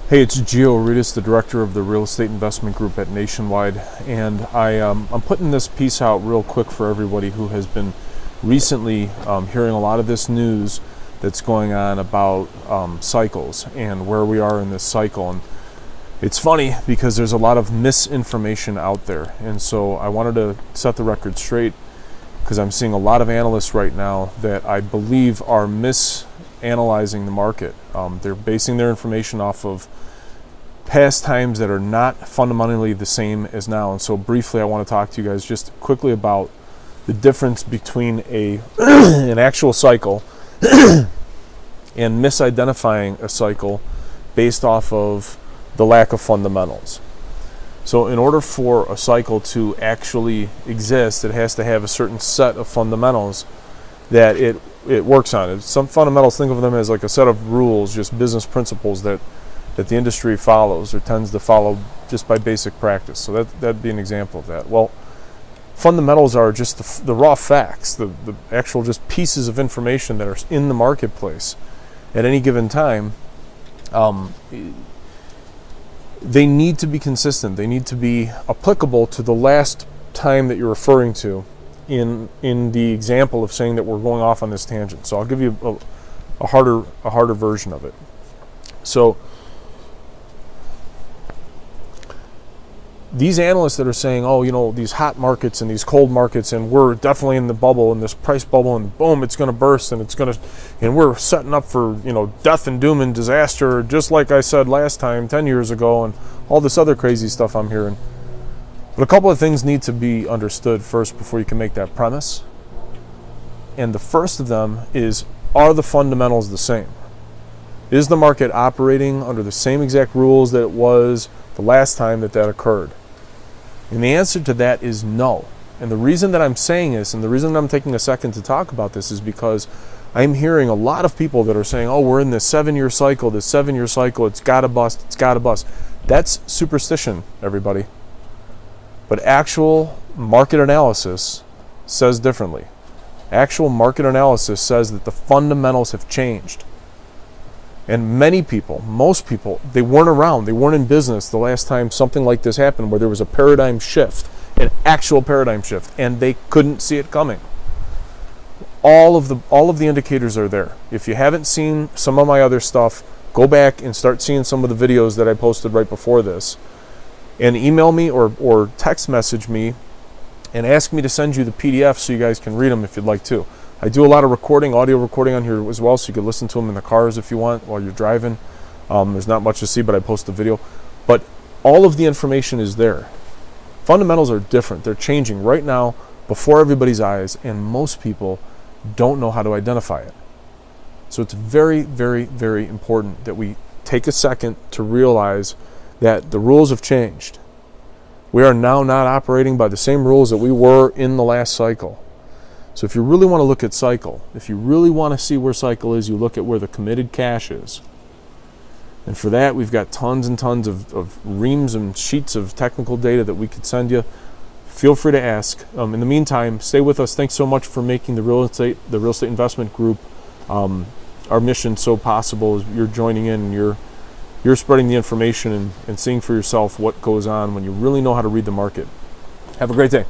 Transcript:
Hey, it's Gio Aritas, the director of the Real Estate Investment Group at Nationwide, and I'm putting this piece out real quick for everybody who has been recently hearing a lot of this news that's going on about cycles and where we are in this cycle. And it's funny because there's a lot of misinformation out there, and so I wanted to set the record straight because I'm seeing a lot of analysts right now that I believe are misanalyzing the market. They're basing their information off of past times that are not fundamentally the same as now. And so briefly I want to talk to you guys just quickly about the difference between an actual cycle and misidentifying a cycle based off of the lack of fundamentals. So in order for a cycle to actually exist, it has to have a certain set of fundamentals that it works on. Some fundamentals, think of them as like a set of rules, just business principles that the industry follows or tends to follow just by basic practice. So that'd be an example of that. Well, fundamentals are just the raw facts, the actual just pieces of information that are in the marketplace at any given time. They need to be consistent. They need to be applicable to the last time that you're referring to in the example of saying that we're going off on this tangent. So I'll give you a harder version of it. So these analysts that are saying, oh, you know, these hot markets and these cold markets, and we're definitely in the bubble, in this price bubble, and boom, it's going to burst, and we're setting up for, you know, death and doom and disaster, just like I said last time, 10 years ago, and all this other crazy stuff I'm hearing. But a couple of things need to be understood first before you can make that premise. And the first of them is, are the fundamentals the same? Is the market operating under the same exact rules that it was the last time that occurred? And the answer to that is no. And the reason that I'm saying this, and the reason I'm taking a second to talk about this, is because I'm hearing a lot of people that are saying, oh, we're in this 7-year cycle, it's got to bust. That's superstition, everybody. But actual market analysis says differently. Actual market analysis says that the fundamentals have changed. And many people, most people, they weren't around. They weren't in business the last time something like this happened, where there was a paradigm shift, an actual paradigm shift, and they couldn't see it coming. All of the indicators are there. If you haven't seen some of my other stuff, go back and start seeing some of the videos that I posted right before this, and email me or text message me and ask me to send you the PDF so you guys can read them if you'd like to. I do a lot of audio recording on here as well, so you can listen to them in the cars if you want while you're driving. There's not much to see, but I post the video. But all of the information is there. Fundamentals are different. They're changing right now before everybody's eyes, and most people don't know how to identify it. So it's very, very, very important that we take a second to realize that the rules have changed. We are now not operating by the same rules that we were in the last cycle. So if you really want to look at cycle, if you really want to see where cycle is, you look at where the committed cash is. And for that, we've got tons and tons of reams and sheets of technical data that we could send you. Feel free to ask. In the meantime, stay with us. Thanks so much for making the Real Estate Investment Group our mission so possible. You're joining in, and you're spreading the information and seeing for yourself what goes on when you really know how to read the market. Have a great day.